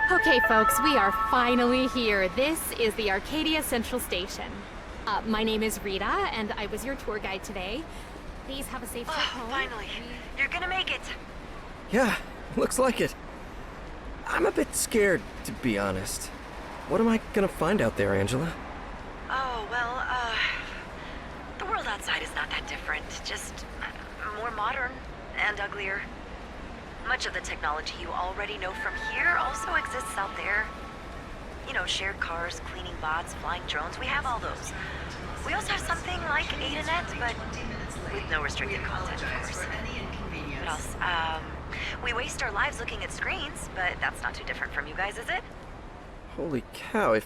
Okay, folks, we are finally here. This is the Arcadia Central Station. My name is Rita, and I was your tour guide today. Please have a safe trip home. Finally. You're gonna make it. Yeah, looks like it. I'm a bit scared, to be honest. What am I gonna find out there, Angela? Oh, well, the world outside is not that different. Just more modern and uglier. Much of the technology you already know from here also exists out there. You know, shared cars, cleaning bots, flying drones, we have all those. We also have something like AdaNet, but with no restricted content, of course. What else? We waste our lives looking at screens, but that's not too different from you guys, is it? Holy cow, if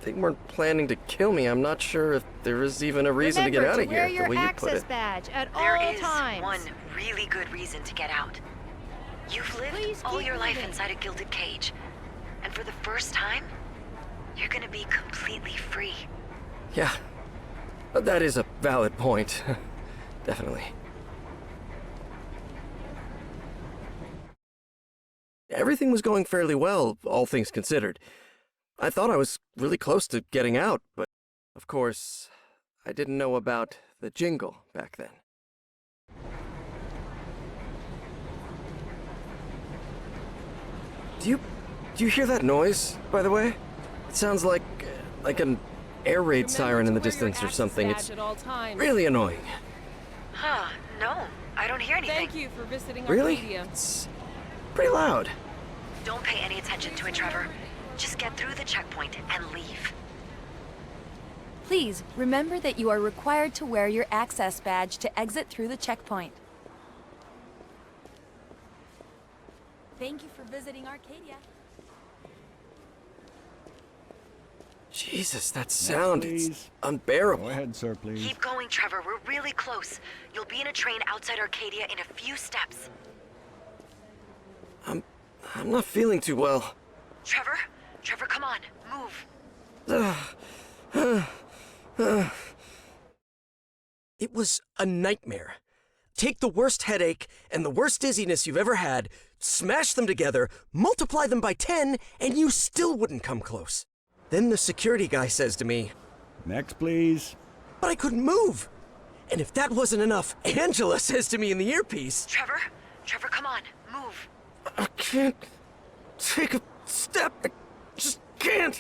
they weren't planning to kill me, I'm not sure if there is even a reason to get out of here, the way you put it. Badge at There all is times. one really good reason to get out. You've lived all your life inside a gilded cage, and for the first time, you're gonna be completely free. Yeah, that is a valid point. Definitely. Everything was going fairly well, all things considered. I thought I was really close to getting out, but of course, I didn't know about the jingle back then. Do you hear that noise, by the way? It sounds like an air raid siren in the distance or something. It's really annoying. Huh, no, I don't hear anything. Thank you for visiting Really? Arcadia. It's pretty loud. Don't pay any attention to it, Trevor. Just get through the checkpoint and leave. Please, remember that you are required to wear your access badge to exit through the checkpoint. Thank you for visiting Arcadia. Jesus, that sound, it's please. unbearable. Go ahead, sir, please. Keep going, Trevor. We're really close. You'll be in a train outside Arcadia in a few steps. I'm not feeling too well. Trevor? Trevor, come on. Move. It was a nightmare. Take the worst headache and the worst dizziness you've ever had, smash them together, multiply them by 10, and you still wouldn't come close. Then the security guy says to me, Next, please. but I couldn't move. And if that wasn't enough, Angela says to me in the earpiece, Trevor? Trevor, come on. Move. I can't take a step. I just can't.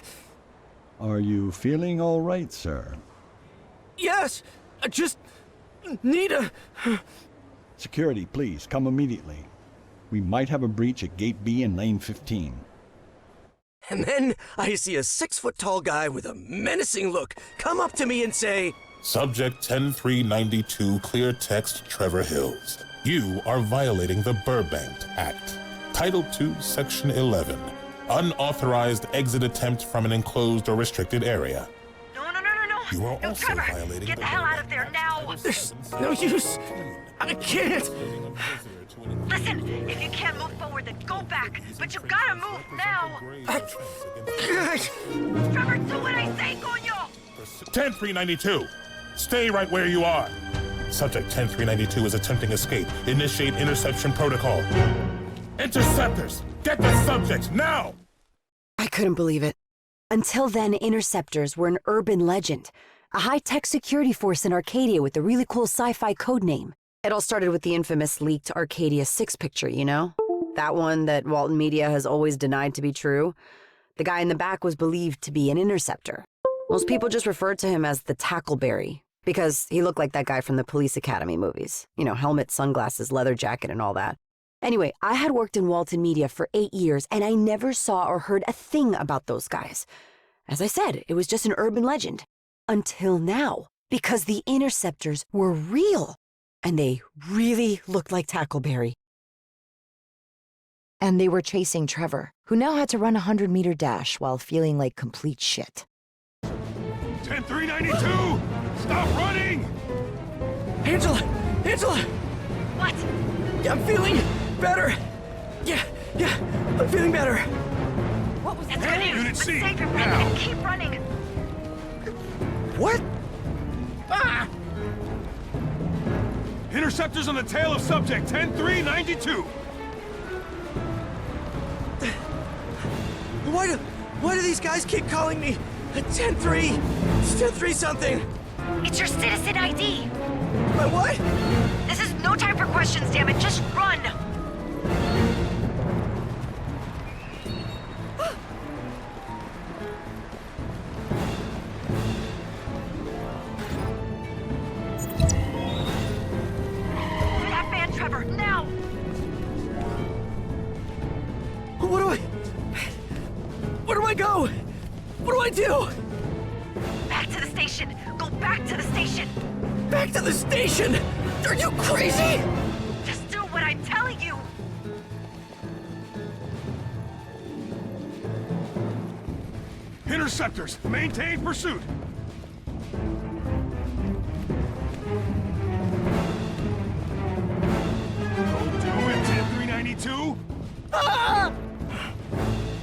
Are you feeling all right, sir? Yes, I just need a... Security, please, come immediately. We might have a breach at Gate B in Lane 15. And then I see a 6-foot-tall guy with a menacing look come up to me and say, Subject 10392, clear text, Trevor Hills. You are violating the Burbank Act. Title 2, Section 11. Unauthorized exit attempt from an enclosed or restricted area. No. You are No, also Trevor, violating get the hell out of there now. there's no use. I can't. Listen, if you can't move forward, then go back. But you gotta move now. Trevor, do what I say, coño. 10392. Stay right where you are. Subject 10392 is attempting escape. Initiate interception protocol. Interceptors, get the subject now! I couldn't believe it. Until then, interceptors were an urban legend. A high-tech security force in Arcadia with a really cool sci-fi code name. It all started with the infamous leaked Arcadia 6 picture, you know? That one that Walton Media has always denied to be true. The guy in the back was believed to be an interceptor. Most people just referred to him as the Tackleberry, because he looked like that guy from the Police Academy movies. You know, helmet, sunglasses, leather jacket, and all that. Anyway, I had worked in Walton Media for 8 years, and I never saw or heard a thing about those guys. As I said, it was just an urban legend. Until now, because the interceptors were real, and they really looked like Tackleberry. And they were chasing Trevor, who now had to run a 100-meter dash while feeling like complete shit. 10392! Stop running! Angela! What? I'm feeling better. Yeah, I'm feeling better. What was that? That's good news. Unit But C, save your breath now. and keep running. What? Ah! Interceptors on the tail of subject 10392! Why do these guys keep calling me a 10-3? It's 10-3 something. It's your citizen ID. My what? This is no time for questions, damn it. Just run. That van, Trevor, now! Where do I go? What do I do? Back to the station. Go back to the station. Back to the station? Are you crazy? Just do what I'm telling you. Interceptors, maintain pursuit. Don't do it, 10-392. Ah!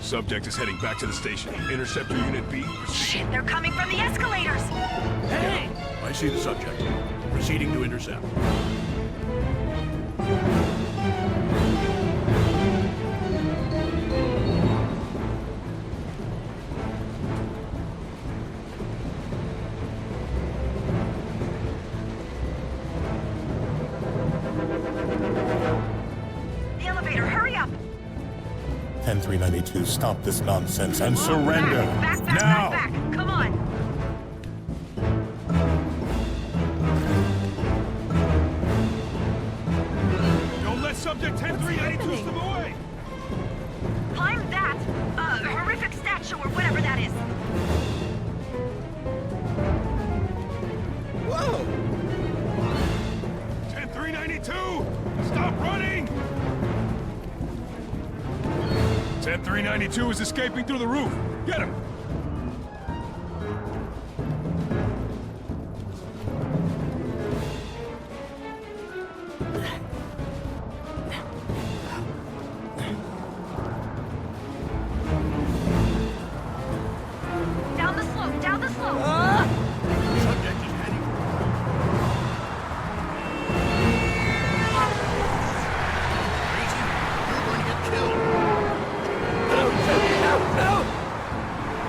Subject is heading back to the station. Interceptor Unit B, proceed. Shit, they're coming from the escalators. Hey! I see the subject. Proceeding to intercept. The elevator, hurry up. 10-392, stop this nonsense and surrender. Back, now! back. Come on. Don't let subject 10-392 slip away! Climb that, horrific statue or whatever that is. Whoa! 10-392! Stop running! 10-392 is escaping through the roof. Get him! Down the slope, down the slope. Subject is heading. Crazy? You're going to get killed. No!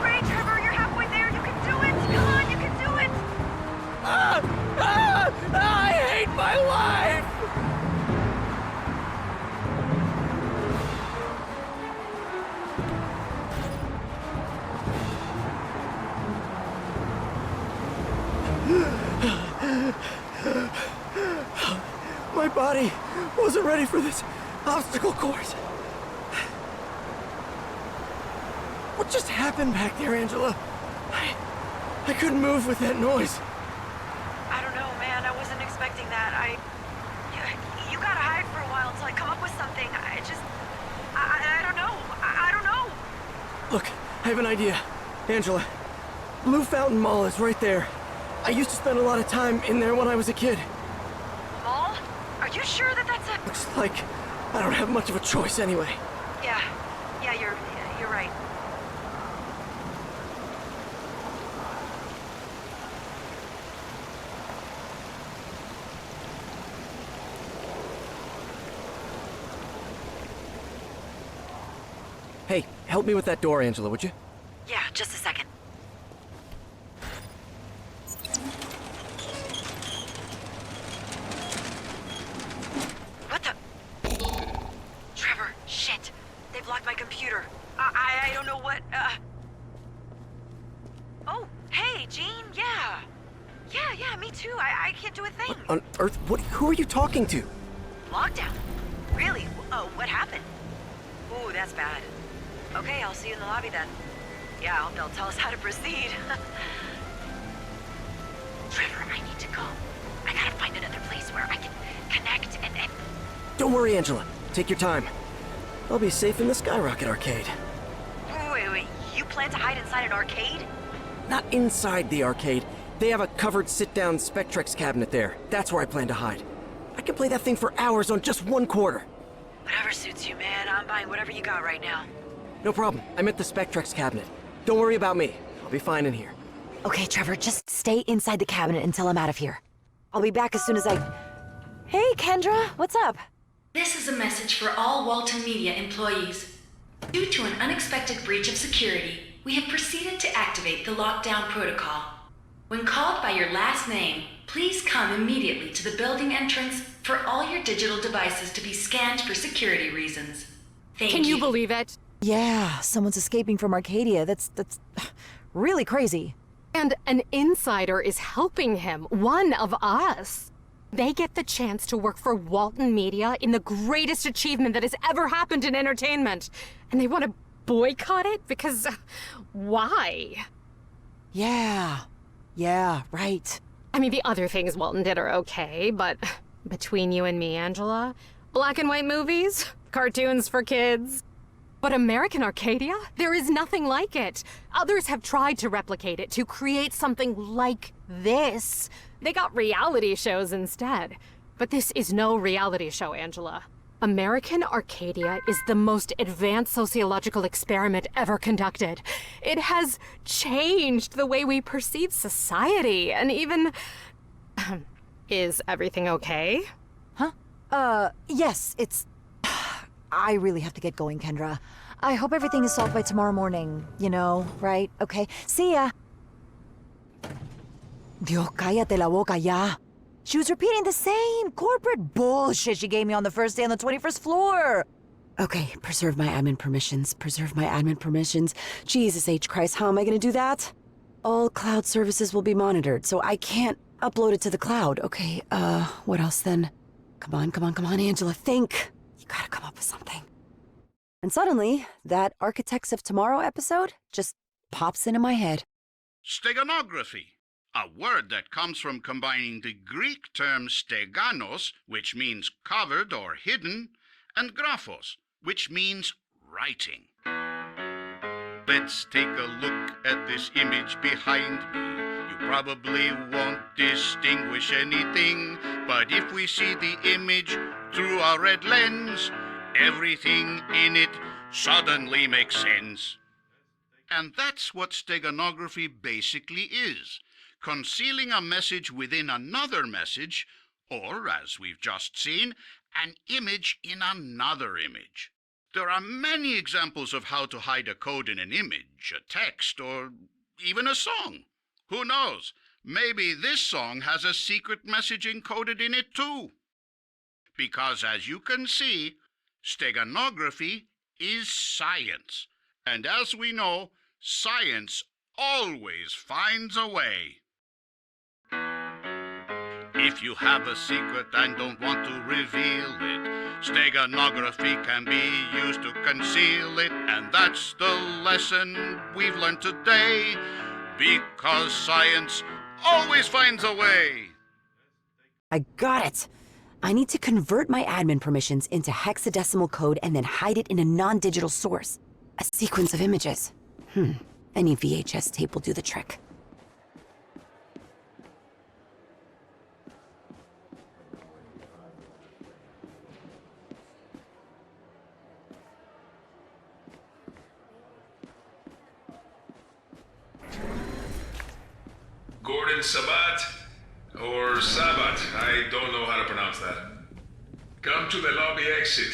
Great, Trevor, you're halfway there. You can do it. Come on, you can do it. I hate my life! My body wasn't ready for this obstacle course. What just happened back there, Angela? I couldn't move with that noise. I don't know, man. I wasn't expecting that. You gotta hide for a while until I come up with something. I don't know. I don't know. Look, I have an idea. Angela, Blue Fountain Mall is right there. I used to spend a lot of time in there when I was a kid. Mall? Are you sure that that's a... Looks like I don't have much of a choice anyway. Yeah, you're right. Hey, help me with that door, Angela, would you? Yeah, just a second. What the... Trevor, shit. They've locked my computer. I don't know what, Oh, hey, Jean, yeah. Yeah, me too. I can't do a thing. On Earth, who are you talking to? Lockdown? Really? Oh, what happened? Ooh, that's bad. Okay, I'll see you in the lobby then. Yeah, I hope they'll tell us how to proceed. Trevor, I need to go. I gotta find another place where I can connect and... Don't worry, Angela. Take your time. I'll be safe in the Skyrocket Arcade. Wait. You plan to hide inside an arcade? Not inside the arcade. They have a covered sit-down Spectrex cabinet there. That's where I plan to hide. I can play that thing for hours on just one quarter. Whatever suits you, man. I'm buying whatever you got right now. No problem. I'm at the Spectrex cabinet. Don't worry about me. I'll be fine in here. Okay, Trevor, just stay inside the cabinet until I'm out of here. I'll be back as soon as I... Hey, Kendra, what's up? This is a message for all Walton Media employees. Due to an unexpected breach of security, we have proceeded to activate the lockdown protocol. When called by your last name, please come immediately to the building entrance for all your digital devices to be scanned for security reasons. Thank you. Can you believe it? Yeah, someone's escaping from Arcadia. That's really crazy. And an insider is helping him, one of us. They get the chance to work for Walton Media in the greatest achievement that has ever happened in entertainment. And they want to boycott it because why? Yeah, right. I mean, the other things Walton did are okay, but between you and me, Angela, black and white movies, cartoons for kids. But American Arcadia? There is nothing like it. Others have tried to replicate it, to create something like this. They got reality shows instead. But this is no reality show, Angela. American Arcadia is the most advanced sociological experiment ever conducted. It has changed the way we perceive society, and even... Is everything okay? Huh? Yes, it's... I really have to get going, Kendra. I hope everything is solved by tomorrow morning, you know, right? Okay, see ya. Dios, cállate la boca ya. She was repeating the same corporate bullshit she gave me on the first day on the 21st floor. Okay, preserve my admin permissions. Jesus H. Christ, how am I gonna do that? All cloud services will be monitored, so I can't upload it to the cloud. Okay, what else then? Come on, Angela, think. You gotta come up with something. And suddenly, that Architects of Tomorrow episode just pops into my head. Steganography, a word that comes from combining the Greek term steganos, which means covered or hidden, and graphos, which means writing. Let's take a look at this image behind me. You probably won't distinguish anything, but if we see the image through a red lens, everything in it suddenly makes sense. And that's what steganography basically is. Concealing a message within another message, or, as we've just seen, an image in another image. There are many examples of how to hide a code in an image, a text, or even a song. Who knows? Maybe this song has a secret message encoded in it too. Because as you can see, steganography is science. And as we know, science always finds a way. If you have a secret and don't want to reveal it, steganography can be used to conceal it. And that's the lesson we've learned today, because science always finds a way. I got it! I need to convert my admin permissions into hexadecimal code and then hide it in a non-digital source. A sequence of images. Any VHS tape will do the trick. Gordon Sabat, or Sabat, I don't know how to pronounce that. Come to the lobby exit.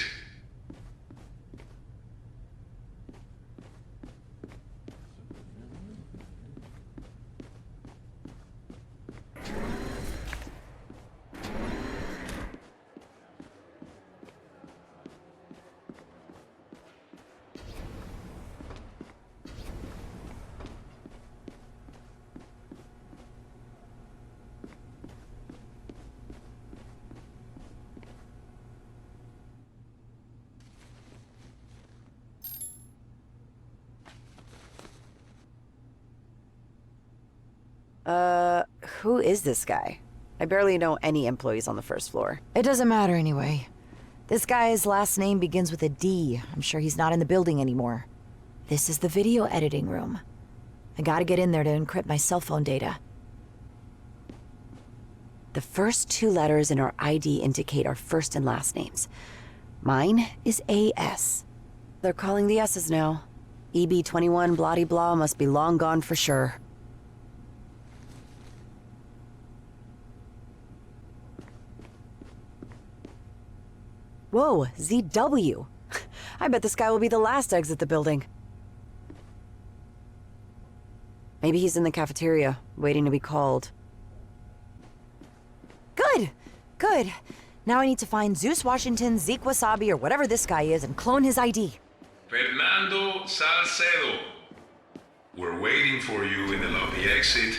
Who is this guy? I barely know any employees on the first floor. It doesn't matter anyway. This guy's last name begins with a D. I'm sure he's not in the building anymore. This is the video editing room. I gotta get in there to encrypt my cell phone data. The first two letters in our ID indicate our first and last names. Mine is AS. They're calling the S's now. EB21 blah-de-blah must be long gone for sure. Whoa, ZW. I bet this guy will be the last to exit the building. Maybe he's in the cafeteria, waiting to be called. Good! Good. Now I need to find Zeus Washington, Zeke Wasabi, or whatever this guy is, and clone his ID. Fernando Salcedo. We're waiting for you in the lobby exit.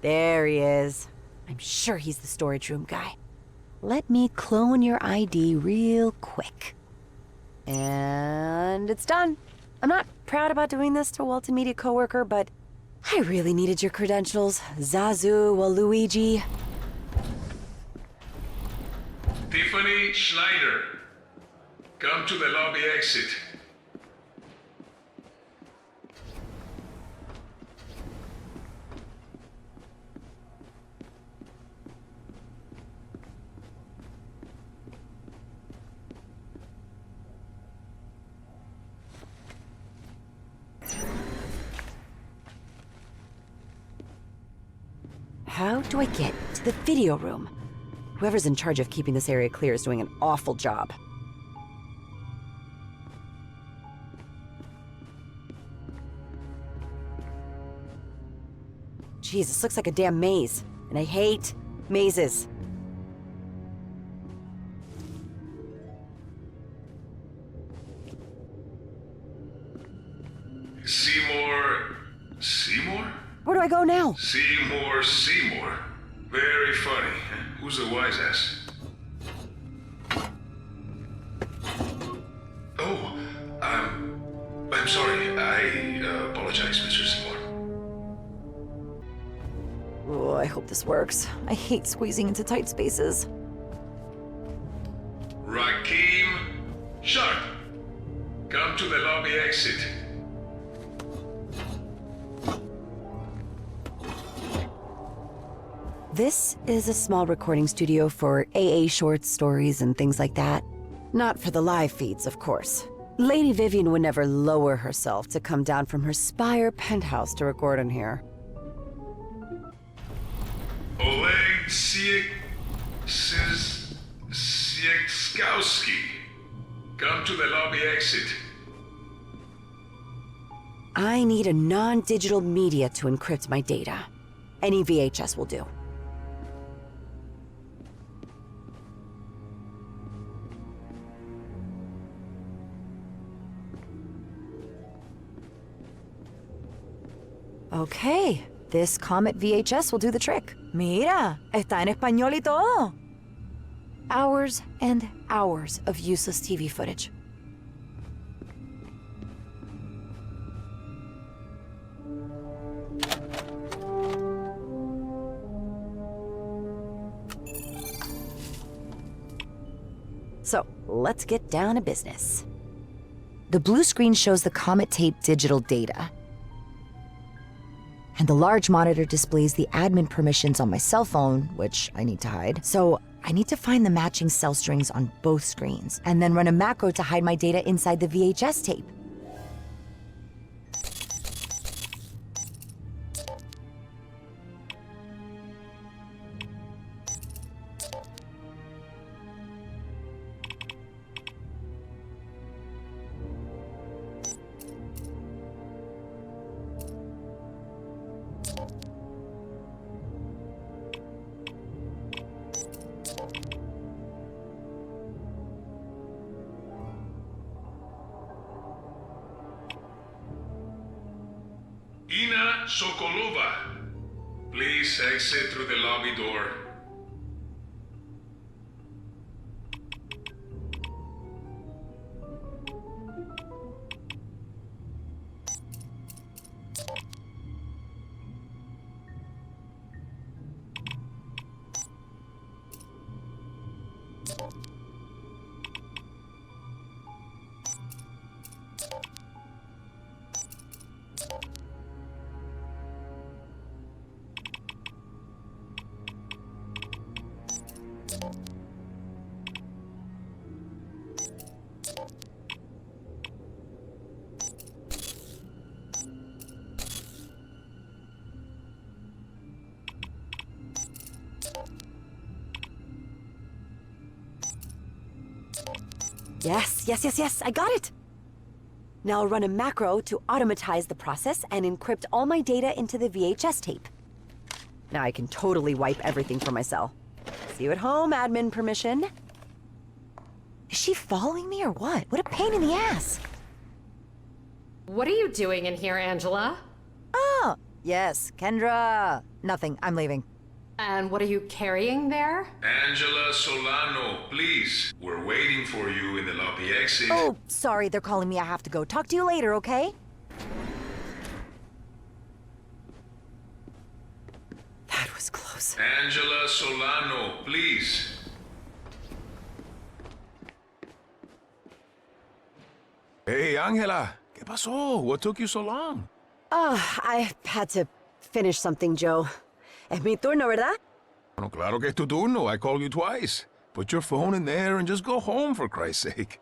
There he is. I'm sure he's the storage room guy. Let me clone your ID real quick. And it's done. I'm not proud about doing this to a Walton Media coworker, but I really needed your credentials, Zazu Waluigi. Tiffany Schneider. Come to the lobby exit. How do I get to the video room? Whoever's in charge of keeping this area clear is doing an awful job. Jeez, this looks like a damn maze, and I hate mazes. Seymour? Where do I go now? Seymour. Very funny. Who's the wise ass? Oh, I'm sorry. I apologize, Mr. Seymour. Oh, I hope this works. I hate squeezing into tight spaces. Rakeem Sharp. Come to the lobby exit. This is a small recording studio for AA shorts, stories, and things like that. Not for the live feeds, of course. Lady Vivian would never lower herself to come down from her spire penthouse to record in here. Oleg Siekskowski. Come to the lobby exit. I need a non-digital media to encrypt my data. Any VHS will do. Okay, this Comet VHS will do the trick. Mira, está en español y todo. Hours and hours of useless TV footage. So, let's get down to business. The blue screen shows the Comet tape digital data. And the large monitor displays the admin permissions on my cell phone, which I need to hide. So I need to find the matching cell strings on both screens, and then run a macro to hide my data inside the VHS tape. Ina Sokolova. Please exit through the lobby door. Yes, yes, yes, yes, I got it! Now I'll run a macro to automatize the process and encrypt all my data into the VHS tape. Now I can totally wipe everything from my cell. See you at home, admin permission. Is she following me or what? What a pain in the ass! What are you doing in here, Angela? Oh, yes, Kendra. Nothing, I'm leaving. And what are you carrying there? Angela Solano, please. We're waiting for you in the lobby exit. Oh, sorry, they're calling me. I have to go. Talk to you later, okay? That was close. Angela Solano, please. Hey, Angela. ¿Qué pasó? What took you so long? I had to finish something, Joe. Es mi turno, ¿verdad? Bueno, claro que es tu turno. I called you twice. Put your phone in there and just go home, for Christ's sake.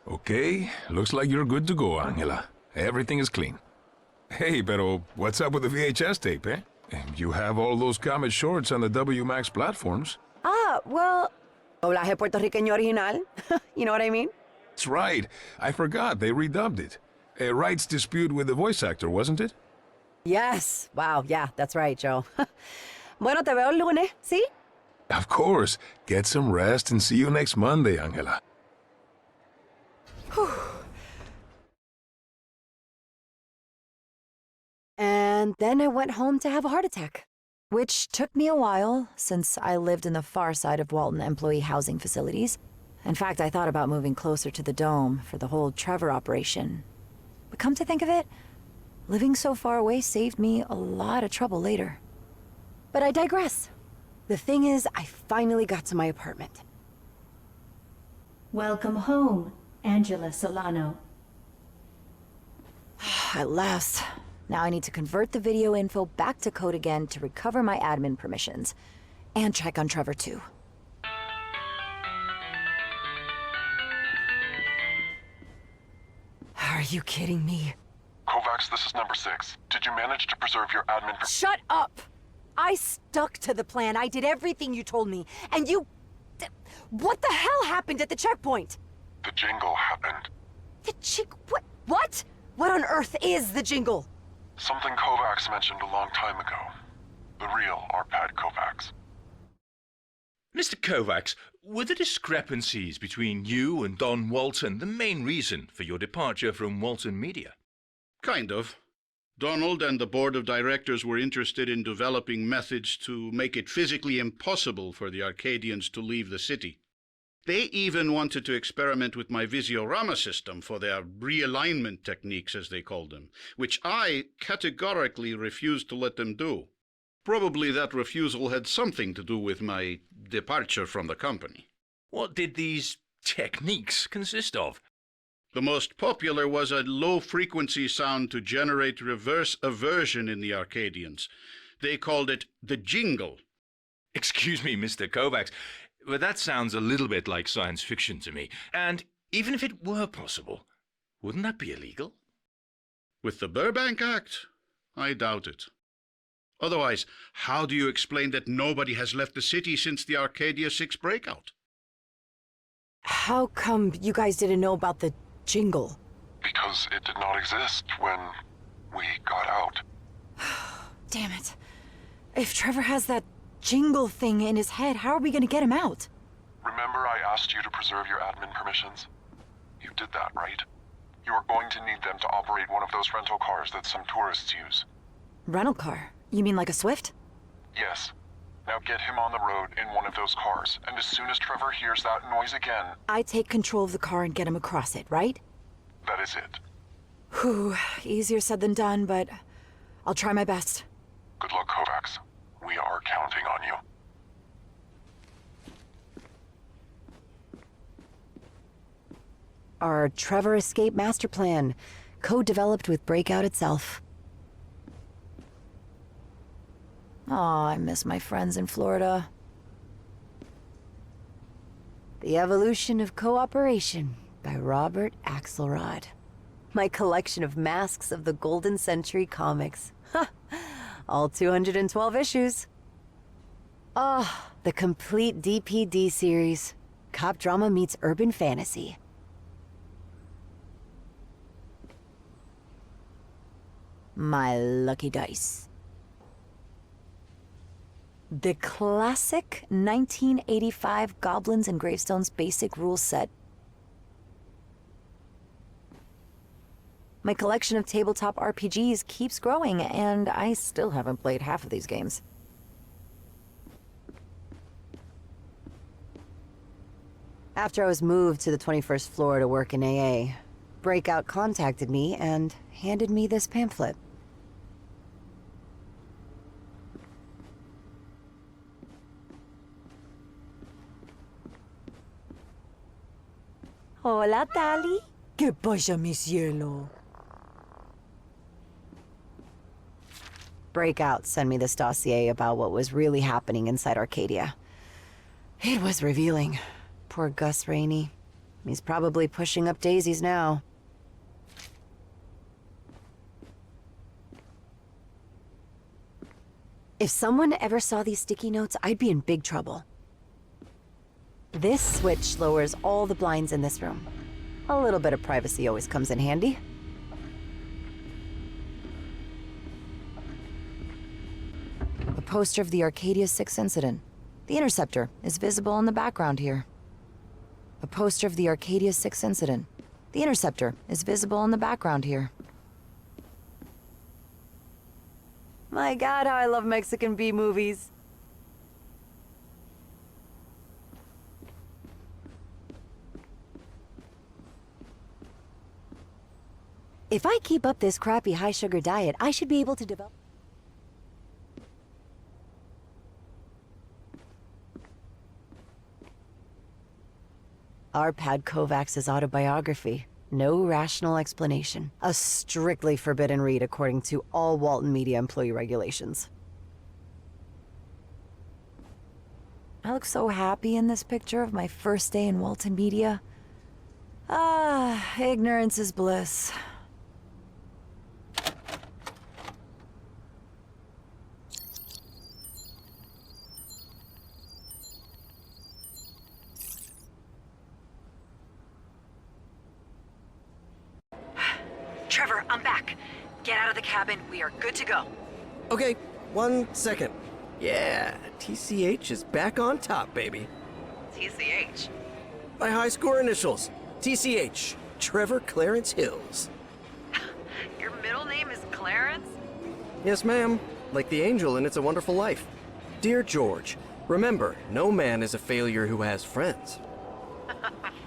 Okay, looks like you're good to go, Angela. Everything is clean. Hey, pero what's up with the VHS tape, eh? You have all those comic shorts on the WMAX platforms. Well... Doblaje puertorriqueño original. You know what I mean? That's right. I forgot. They redubbed it. A rights dispute with the voice actor, wasn't it? Yes. Wow, yeah, that's right, Joe. Bueno, te veo el lunes, ¿sí? Of course. Get some rest and see you next Monday, Angela. And then I went home to have a heart attack. Which took me a while, since I lived in the far side of Walton employee housing facilities. In fact, I thought about moving closer to the dome for the whole Trevor operation. But come to think of it, living so far away saved me a lot of trouble later. But I digress. The thing is, I finally got to my apartment. Welcome home, Angela Solano. At last. Now I need to convert the video info back to code again to recover my admin permissions. And check on Trevor too. Are you kidding me? Kovacs, this is number 6. Did you manage to preserve your admin... Shut up! I stuck to the plan. I did everything you told me. And you... What the hell happened at the checkpoint? The jingle happened. The What? What? What on earth is the jingle? Something Kovacs mentioned a long time ago. The real Arpad Kovacs. Mr. Kovacs, were the discrepancies between you and Don Walton the main reason for your departure from Walton Media? Kind of. Donald and the board of directors were interested in developing methods to make it physically impossible for the Arcadians to leave the city. They even wanted to experiment with my Visiorama system for their realignment techniques, as they called them, which I categorically refused to let them do. Probably that refusal had something to do with my departure from the company. What did these techniques consist of? The most popular was a low-frequency sound to generate reverse aversion in the Arcadians. They called it the jingle. Excuse me, Mr. Kovacs, but that sounds a little bit like science fiction to me. And even if it were possible, wouldn't that be illegal? With the Burbank Act? I doubt it. Otherwise, how do you explain that nobody has left the city since the Arcadia 6 breakout? How come you guys didn't know about the jingle? Because it did not exist when we got out. Damn it. If Trevor has that jingle thing in his head, how are we gonna get him out? Remember I asked you to preserve your admin permissions? You did that, right? You are going to need them to operate one of those rental cars that some tourists use. Rental car? You mean like a Swift? Yes. Now get him on the road in one of those cars, and as soon as Trevor hears that noise again... I take control of the car and get him across it, right? That is it. Whew, easier said than done, but I'll try my best. Good luck, Kovacs. We are counting on you. Our Trevor escape master plan, co-developed with Breakout itself. Aw, I miss my friends in Florida. The Evolution of Cooperation by Robert Axelrod. My collection of masks of the Golden Century comics. All 212 issues. Ah, the complete DPD series. cop drama meets urban fantasy. My lucky dice. The classic 1985 Goblins and Gravestones basic rule set. My collection of tabletop RPGs keeps growing, and I still haven't played half of these games. After I was moved to the 21st floor to work in AA, Breakout contacted me and handed me this pamphlet. Hola, Tali. ¿Qué pasa, mi cielo? Breakout sent me this dossier about what was really happening inside Arcadia. It was revealing. Poor Gus Rainey. He's probably pushing up daisies now. If someone ever saw these sticky notes, I'd be in big trouble. This switch lowers all the blinds in this room. A little bit of privacy always comes in handy. A poster of the Arcadia 6 incident. The interceptor is visible in the background here. A poster of the Arcadia 6 incident. The interceptor is visible in the background here. My God, how I love Mexican B-movies. If I keep up this crappy high-sugar diet, I should be able to develop... Arpad Kovacs's autobiography. No rational explanation. A strictly forbidden read according to all Walton Media employee regulations. I look so happy in this picture of my first day in Walton Media. Ah, ignorance is bliss. Trevor, I'm back. Get out of the cabin. We are good to go. Okay, 1 second. Yeah, TCH is back on top, baby. TCH. My high score initials. TCH. Trevor Clarence Hills. Your middle name is Clarence? Yes, ma'am. Like the angel in It's a Wonderful Life. Dear George, remember, no man is a failure who has friends.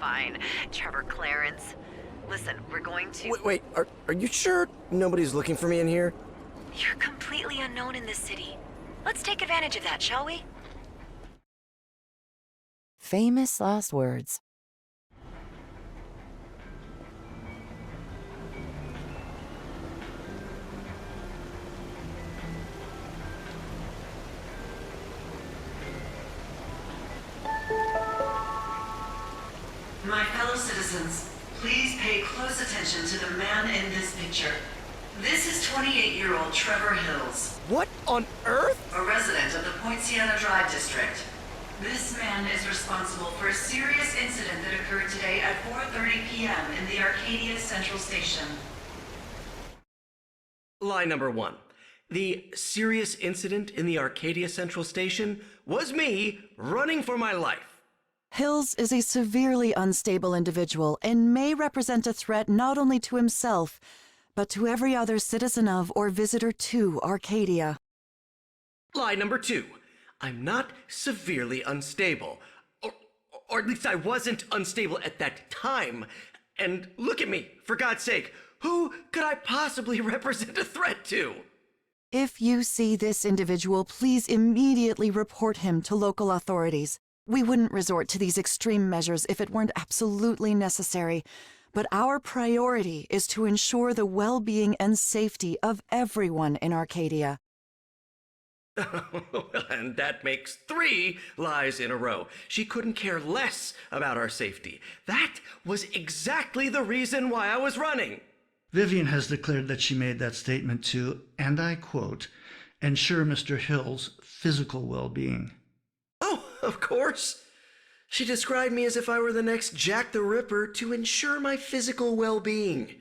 Fine, Trevor Clarence. Listen, we're going to... Wait, are you sure nobody's looking for me in here? You're completely unknown in this city. Let's take advantage of that, shall we? Famous last words. My fellow citizens, please pay close attention to the man in this picture. This is 28-year-old Trevor Hills. What on earth? A resident of the Point Siena Drive district. This man is responsible for a serious incident that occurred today at 4:30 p.m. in the Arcadia Central Station. Lie number 1. The serious incident in the Arcadia Central Station was me running for my life. Hills is a severely unstable individual and may represent a threat not only to himself, but to every other citizen of or visitor to Arcadia. Lie number 2. I'm not severely unstable. Or at least I wasn't unstable at that time. And look at me, for God's sake. Who could I possibly represent a threat to? If you see this individual, please immediately report him to local authorities. We wouldn't resort to these extreme measures if it weren't absolutely necessary, but our priority is to ensure the well-being and safety of everyone in Arcadia. And that makes 3 lies in a row. She couldn't care less about our safety. That was exactly the reason why I was running. Vivian has declared that she made that statement to, and I quote, ensure Mr. Hill's physical well-being. Oh, of course. She described me as if I were the next Jack the Ripper to ensure my physical well-being.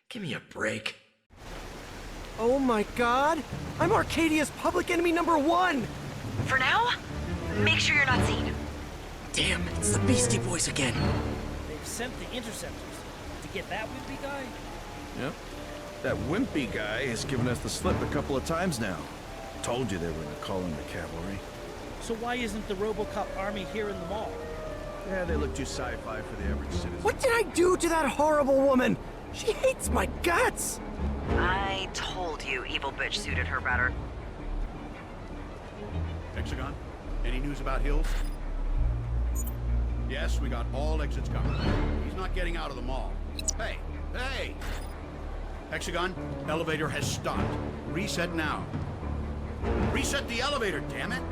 Give me a break. Oh my god! I'm Arcadia's public enemy #1! For now, make sure you're not seen. Damn, it's the Beastie Boys again. They've sent the interceptors to get that wimpy guy? Yep. That wimpy guy has given us the slip a couple of times now. Told you they were gonna call in the cavalry. So why isn't the RoboCop army here in the mall? Yeah, they look too sci-fi for the average citizen. What did I do to that horrible woman? She hates my guts! I told you evil bitch suited her better. Hexagon, any news about Hills? Yes, we got all exits covered. He's not getting out of the mall. Hey, hey! Hexagon, elevator has stopped. Reset now. Reset the elevator, damn it!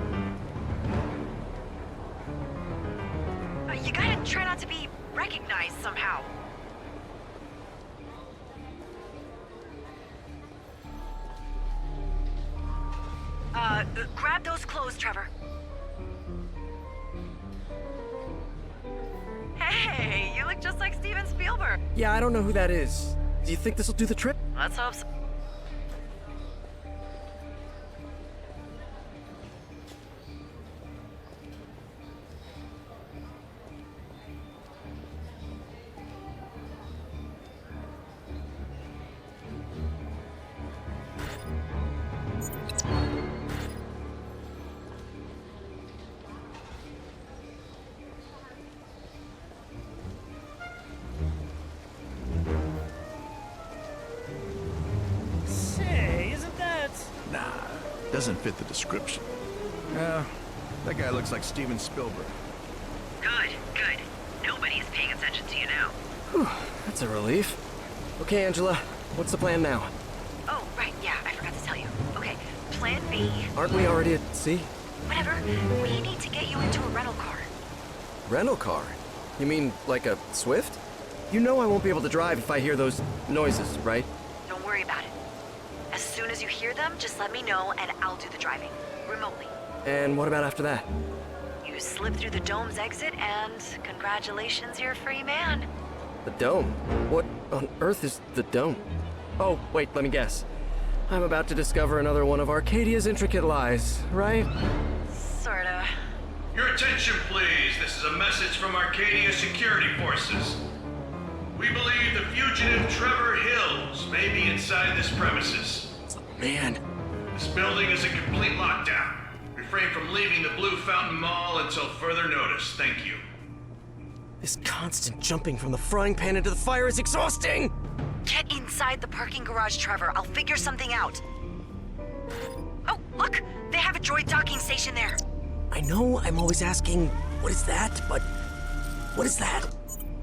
You gotta try not to be recognized somehow. Grab those clothes, Trevor. Hey, you look just like Steven Spielberg. Yeah, I don't know who that is. Do you think this'll do the trick? Let's hope so. Doesn't fit the description. Yeah, that guy looks like Steven Spielberg. Good, good. Nobody's paying attention to you now. Whew, that's a relief. Okay, Angela, what's the plan now? Oh, right, yeah, I forgot to tell you. Okay, plan B. Aren't we already at sea? Whatever, we need to get you into a rental car. Rental car? You mean like a Swift? You know I won't be able to drive if I hear those noises, right? Don't worry about it. As soon as you hear them, just let me know and I'll do the driving. Remotely. And what about after that? You slip through the dome's exit and congratulations, you're a free man. The dome? What on earth is the dome? Oh, wait, let me guess. I'm about to discover another one of Arcadia's intricate lies, right? Sorta. Your attention, please. This is a message from Arcadia Security Forces. We believe the fugitive Trevor Hills may be inside this premises. Man. This building is in complete lockdown. Refrain from leaving the Blue Fountain Mall until further notice. Thank you. This constant jumping from the frying pan into the fire is exhausting! Get inside the parking garage, Trevor. I'll figure something out. Oh, look! They have a droid docking station there. I know I'm always asking, what is that? But what is that?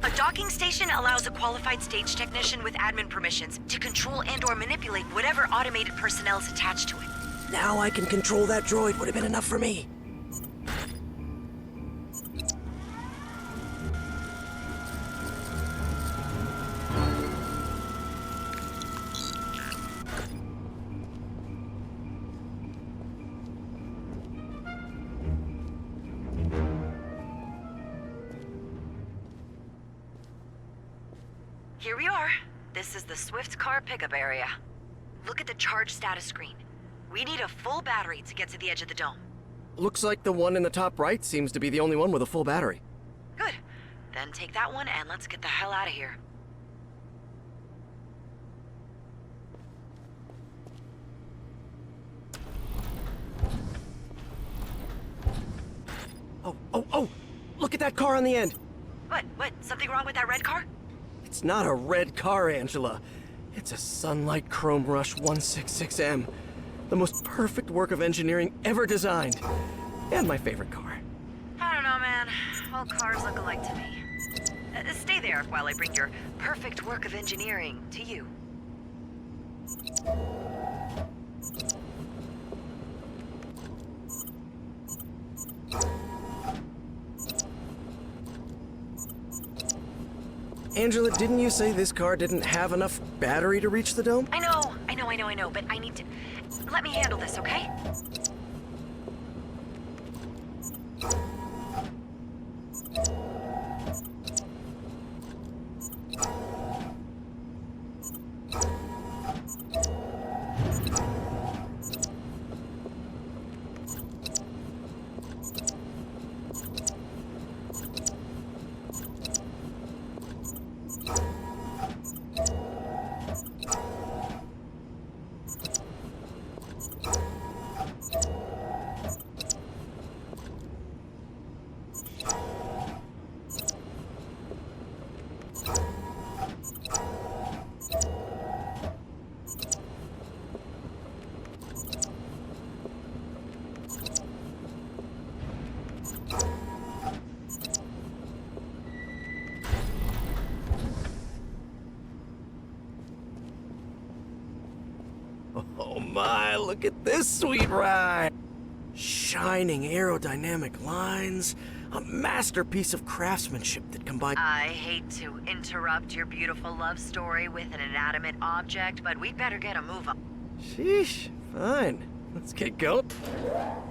A docking station allows a qualified stage technician with admin permissions to control and/or manipulate whatever automated personnel is attached to it. Now I can control that droid. Would have been enough for me. Here we are. This is the Swift car pickup area. Look at the charge status screen. We need a full battery to get to the edge of the dome. Looks like the one in the top right seems to be the only one with a full battery. Good. Then take that one and let's get the hell out of here. Oh! Look at that car on the end! What? Something wrong with that red car? It's not a red car, Angela. It's a Sunlight Chrome Rush 166M. The most perfect work of engineering ever designed. And my favorite car. I don't know, man. All cars look alike to me. Stay there while I bring your perfect work of engineering to you. Angela, didn't you say this car didn't have enough battery to reach the dome? I know, but I need to... Let me handle this, okay? my, look at this sweet ride. Shining aerodynamic lines, a masterpiece of craftsmanship that combines... I hate to interrupt your beautiful love story with an inanimate object, but we'd better get a move on. Sheesh, fine. Let's get going.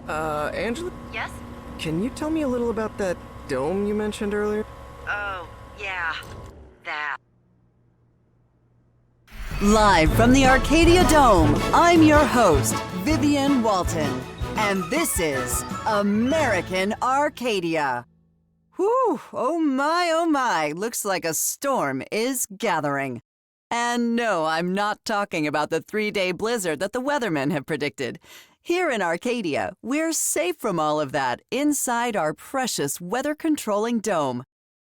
Angela? Yes? Can you tell me a little about that dome you mentioned earlier? Oh, yeah. That. Live from the Arcadia Dome, I'm your host, Vivian Walton, and this is American Arcadia. Whew, oh my, looks like a storm is gathering. And no, I'm not talking about the 3-day blizzard that the weathermen have predicted. Here in Arcadia, we're safe from all of that inside our precious weather-controlling dome.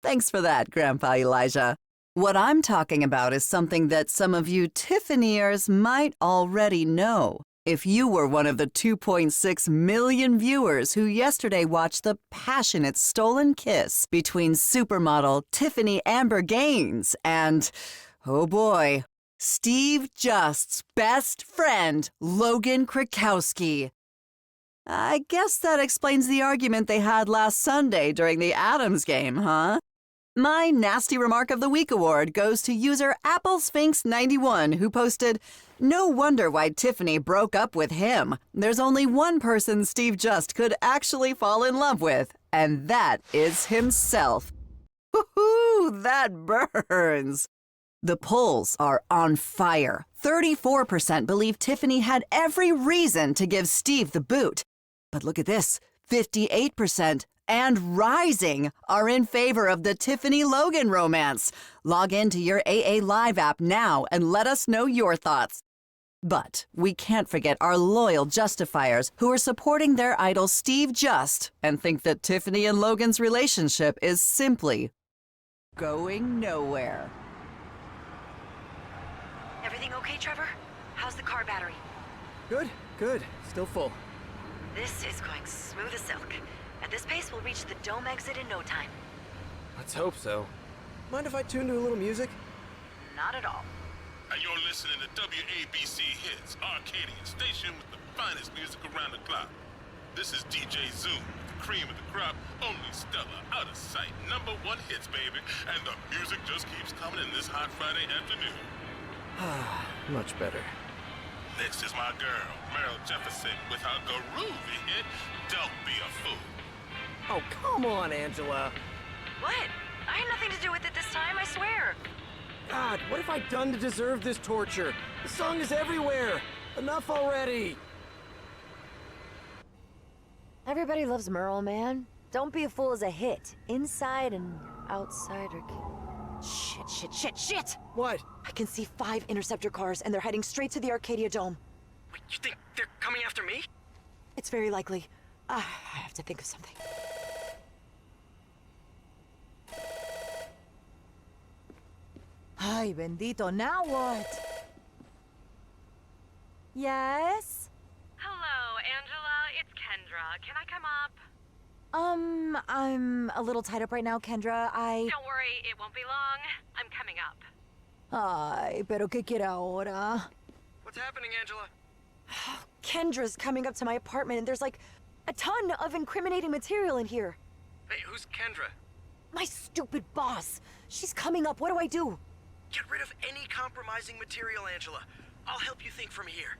Thanks for that, Grandpa Elijah. What I'm talking about is something that some of you Tiffanyers might already know. If you were one of the 2.6 million viewers who yesterday watched the passionate stolen kiss between supermodel Tiffany Amber Gaines and, oh boy, Steve Just's best friend, Logan Krakowski. I guess that explains the argument they had last Sunday during the Adams game, huh? My Nasty Remark of the Week award goes to user AppleSphinx91, who posted, "No wonder why Tiffany broke up with him. There's only one person Steve Just could actually fall in love with, and that is himself." Woohoo, that burns. The polls are on fire. 34% believe Tiffany had every reason to give Steve the boot. But look at this, 58% and rising are in favor of the Tiffany-Logan romance. Log into your AA Live app now and let us know your thoughts. But we can't forget our loyal Justifiers who are supporting their idol Steve Just and think that Tiffany and Logan's relationship is simply going nowhere. Everything okay, Trevor? How's the car battery? Good. Still full. This is going smooth as silk. At this pace, we'll reach the dome exit in no time. Let's hope so. Mind if I tune to a little music? Not at all. And you're listening to WABC Hits, Arcadia station with the finest music around the clock. This is DJ Zoom with the cream of the crop, only Stella, out of sight, #1 hits, baby. And the music just keeps coming in this hot Friday afternoon. Much better. Next is my girl, Meryl Jefferson, with her groovy hit, Don't Be a Fool. Oh, come on, Angela. What? I had nothing to do with it this time, I swear. God, what have I done to deserve this torture? The song is everywhere. Enough already. Everybody loves Merle, man. Don't Be a Fool is a hit. Inside and outside are... Shit! What? I can see 5 interceptor cars, and they're heading straight to the Arcadia Dome. Wait, you think they're coming after me? It's very likely. I have to think of something. Ay, bendito, now what? Yes? Hello, Angela. It's Kendra. Can I come up? I'm a little tied up right now, Kendra. Don't worry, it won't be long. I'm coming up. Ay, pero ¿qué quiere ahora? What's happening, Angela? Kendra's coming up to my apartment, and there's like a ton of incriminating material in here. Hey, who's Kendra? My stupid boss. She's coming up. What do I do? Get rid of any compromising material, Angela. I'll help you think from here.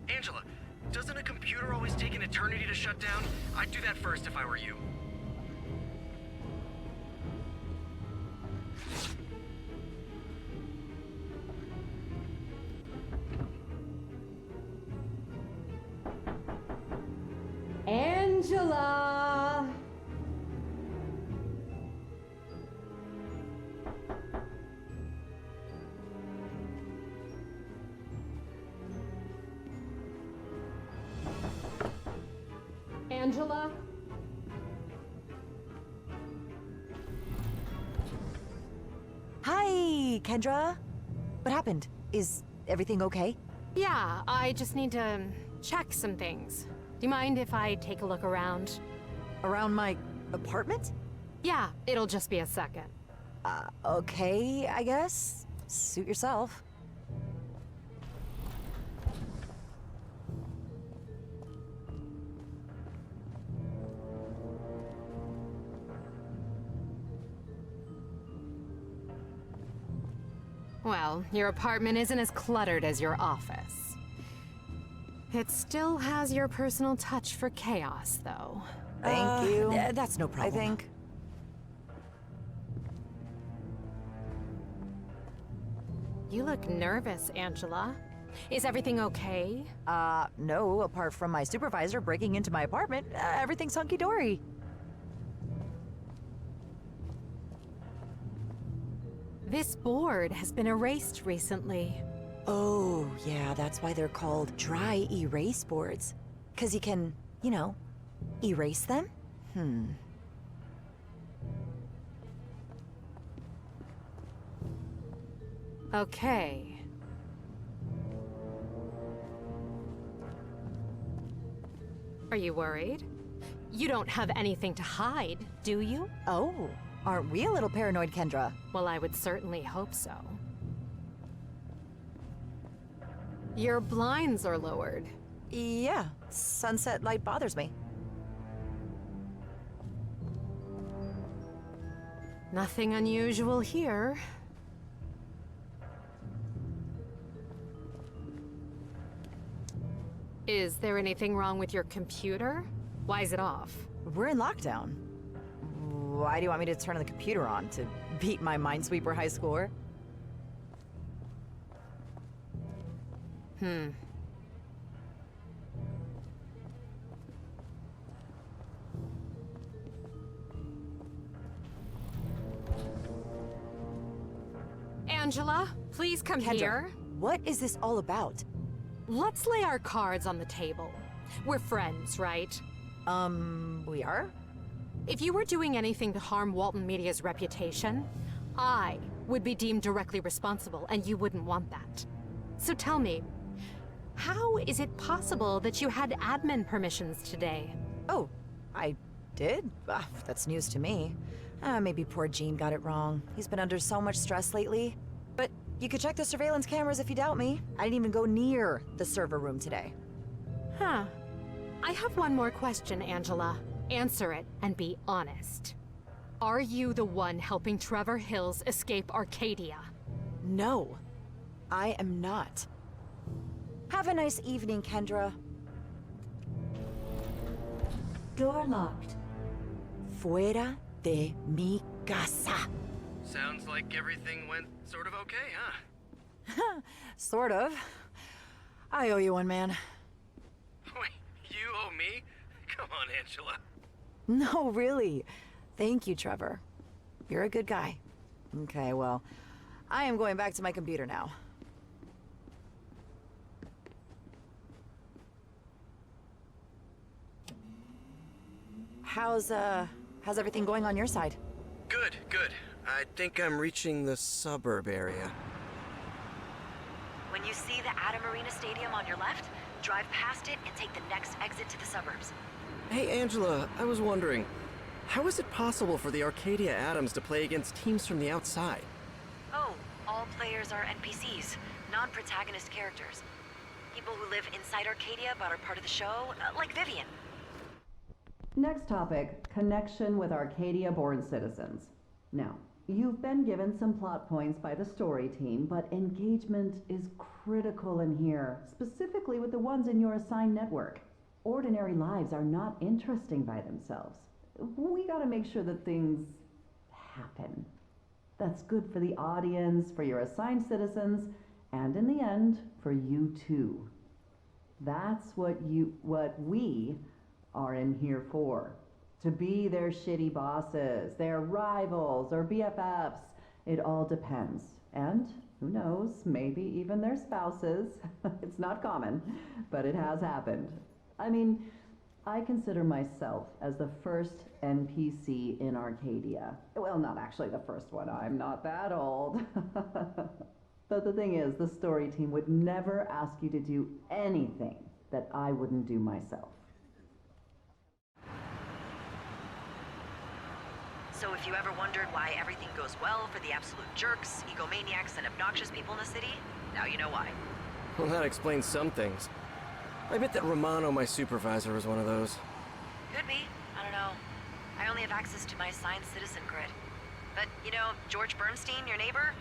Angela, doesn't a computer always take an eternity to shut down? I'd do that first if I were you. Angela! Angela? Hi, Kendra. What happened? Is everything okay? Yeah, I just need to check some things. Do you mind if I take a look around? Around my apartment? Yeah, it'll just be a second. Okay, I guess. Suit yourself. Well, your apartment isn't as cluttered as your office. It still has your personal touch for chaos, though. Thank you. That's no problem. I think. You look nervous, Angela. Is everything okay? No, apart from my supervisor breaking into my apartment, everything's hunky-dory. This board has been erased recently. Oh, yeah, that's why they're called dry erase boards. 'Cause you can, you know, erase them? Okay. Are you worried? You don't have anything to hide, do you? Oh, aren't we a little paranoid, Kendra? Well, I would certainly hope so. Your blinds are lowered. Yeah, sunset light bothers me. Nothing unusual here. Is there anything wrong with your computer? Why is it off? We're in lockdown. Why do you want me to turn the computer on? To beat my Minesweeper high score? Angela, please come Kendra, here. What is this all about? Let's lay our cards on the table. We're friends, right? We are? If you were doing anything to harm Walton Media's reputation, I would be deemed directly responsible, and you wouldn't want that. So tell me, how is it possible that you had admin permissions today? Oh, I did? That's news to me. Maybe poor Gene got it wrong. He's been under so much stress lately. But you could check the surveillance cameras if you doubt me. I didn't even go near the server room today. Huh. I have one more question, Angela. Answer it and be honest. Are you the one helping Trevor Hills escape Arcadia? No, I am not. Have a nice evening, Kendra. Door locked. Fuera de mi casa. Sounds like everything went sort of okay, huh? Sort of. I owe you one, man. Wait, you owe me? Come on, Angela. No, really. Thank you, Trevor. You're a good guy. Okay, well, I am going back to my computer now. How's everything going on your side? Good, good. I think I'm reaching the suburb area. When you see the Adam Arena Stadium on your left, drive past it and take the next exit to the suburbs. Hey, Angela, I was wondering, how is it possible for the Arcadia Atoms to play against teams from the outside? Oh, all players are NPCs, non-protagonist characters. People who live inside Arcadia but are part of the show, like Vivian. Next topic, connection with Arcadia-born citizens. Now, you've been given some plot points by the story team, but engagement is critical in here, specifically with the ones in your assigned network. Ordinary lives are not interesting by themselves. We gotta make sure that things happen. That's good for the audience, for your assigned citizens, and in the end, for you too. That's what we are in here for. To be their shitty bosses, their rivals, or BFFs. It all depends. And who knows, maybe even their spouses. It's not common, but it has happened. I mean, I consider myself as the first NPC in Arcadia. Well, not actually the first one, I'm not that old. But the thing is, the story team would never ask you to do anything that I wouldn't do myself. So if you ever wondered why everything goes well for the absolute jerks, egomaniacs, and obnoxious people in the city, now you know why. Well, that explains some things. I bet that Romano, my supervisor, was one of those. Could be. I don't know. I only have access to my assigned citizen grid. But, you know, George Bernstein, your neighbor,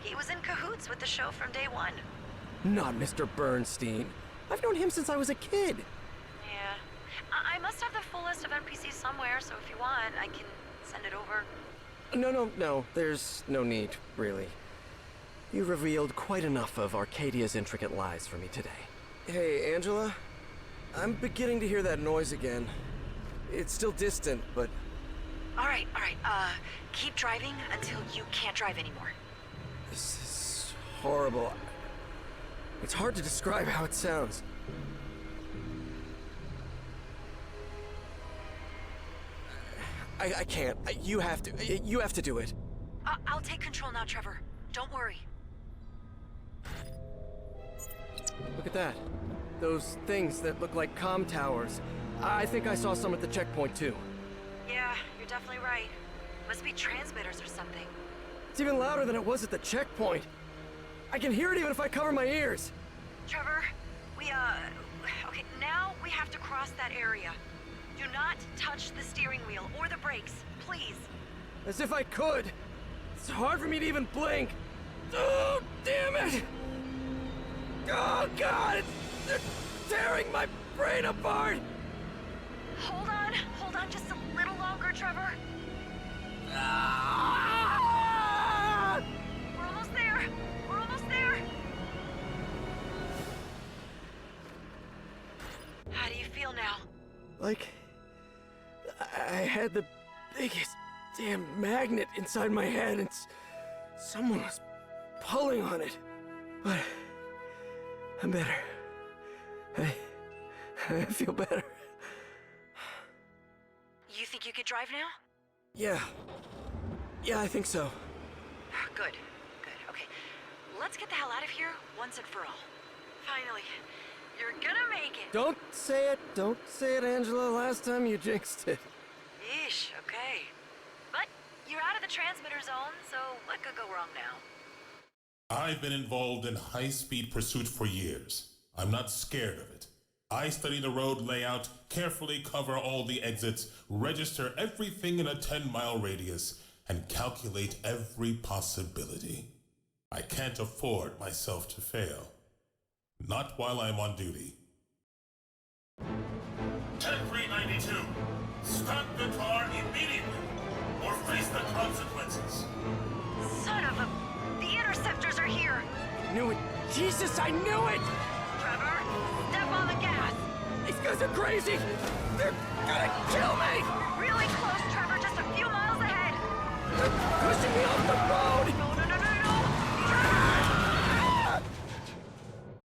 he was in cahoots with the show from day one. Not Mr. Bernstein. I've known him since I was a kid. Yeah. I must have the full list of NPCs somewhere, so if you want, I can send it over. No. There's no need, really. You revealed quite enough of Arcadia's intricate lies for me today. Hey, Angela. I'm beginning to hear that noise again. It's still distant, but... All right. Keep driving until you can't drive anymore. This is horrible. It's hard to describe how it sounds. I can't. You have to do it. I'll take control now, Trevor. Don't worry. Look at that. Those things that look like comm towers. I think I saw some at the checkpoint, too. Yeah, you're definitely right. Must be transmitters or something. It's even louder than it was at the checkpoint. I can hear it even if I cover my ears. Trevor, okay, now we have to cross that area. Do not touch the steering wheel or the brakes, please. As if I could. It's hard for me to even blink. Oh, damn it! Oh, God! They're tearing my brain apart! Hold on just a little longer, Trevor. Ah! We're almost there. How do you feel now? Like, I had the biggest damn magnet inside my head and someone was pulling on it. But I'm better. I feel better. You think you could drive now? Yeah, I think so. Good. Okay, let's get the hell out of here once and for all. Finally, you're gonna make it. Don't say it, Angela. Last time you jinxed it. Yeesh, okay. But you're out of the transmitter zone, so what could go wrong now? I've been involved in high-speed pursuit for years. I'm not scared of it. I study the road layout, carefully cover all the exits, register everything in a 10-mile radius, and calculate every possibility. I can't afford myself to fail. Not while I'm on duty. 10392, stop the car immediately, or face the consequences. Son of a... The interceptors are here! Knew it! Jesus, I knew it! Trevor, step on the gas! These guys are crazy! They're gonna kill me! Really close, Trevor!